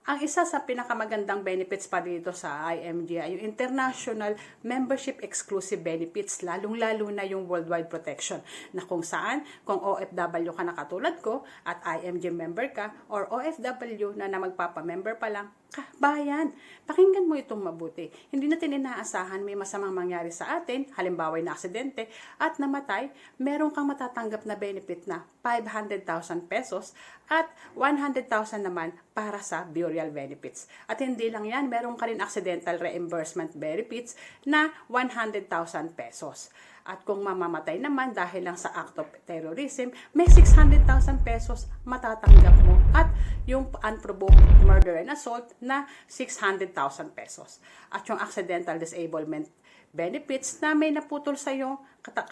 Ang isa sa pinakamagandang benefits pa dito sa IMG ay yung International Membership Exclusive Benefits, lalong-lalo na yung worldwide protection na kung saan, kung OFW ka na katulad ko at IMG member ka or OFW na magpapamember pa lang, bayan, pakinggan mo itong mabuti. Hindi natin inaasahan may masamang mangyari sa atin, halimbawa na aksidente at namatay, meron kang matatanggap na benefit na 500,000 pesos at 100,000 naman para sa burial benefits. At hindi lang yan, meron ka rin accidental reimbursement benefits na 100,000 pesos. At kung mamamatay naman dahil lang sa act of terrorism, may 600,000 pesos matatanggap mo. At yung unprovoked murder and assault na 600,000 pesos. At yung accidental disablement benefits na may naputol sa iyo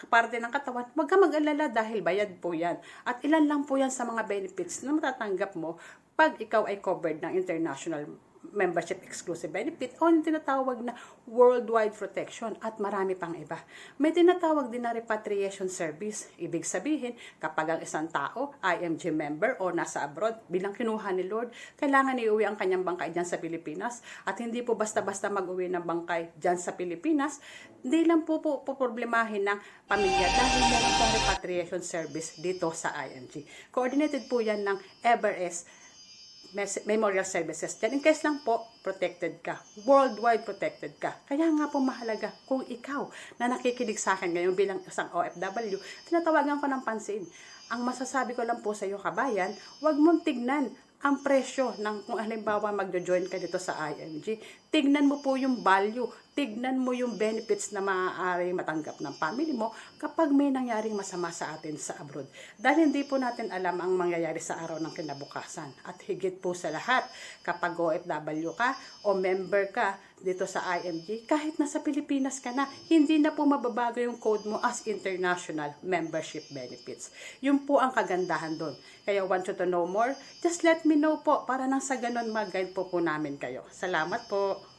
parte ng katawan, huwag ka mag-alala dahil bayad po yan. At ilan lang po yan sa mga benefits na matatanggap mo pag ikaw ay covered ng international membership exclusive benefit o yung tinatawag na worldwide protection at marami pang iba. May tinatawag din na repatriation service. Ibig sabihin, kapag ang isang tao, IMG member o nasa abroad, bilang kinuha ni Lord, kailangan iuwi ang kanyang bangkay dyan sa Pilipinas at hindi po basta-basta mag-uwi ng bangkay dyan sa Pilipinas, hindi lang po problemahin ng pamilya dahil meron pong repatriation service dito sa IMG. Coordinated po yan ng Everest Memorial Services. Yan, in case lang po, protected ka. Worldwide protected ka. Kaya nga po mahalaga kung ikaw na nakikinig sa akin ngayon bilang isang OFW, tinatawagan ko ng pansin. Ang masasabi ko lang po sa iyo, kabayan, huwag mong tignan ang presyo ng kung halimbawa magjo-join ka dito sa IMG. Tignan mo po yung value, tignan mo yung benefits na maaari matanggap ng family mo kapag may nangyaring masama sa atin sa abroad. Dahil hindi po natin alam ang mangyayari sa araw ng kinabukasan. At higit po sa lahat, kapag OFW ka o member ka dito sa IMG, kahit nasa Pilipinas ka na, hindi na po mababago yung code mo as international membership benefits. Yun po ang kagandahan doon. Kaya want you to know more? Just let me know po para nang sa ganun mag-guide po namin kayo. Salamat po.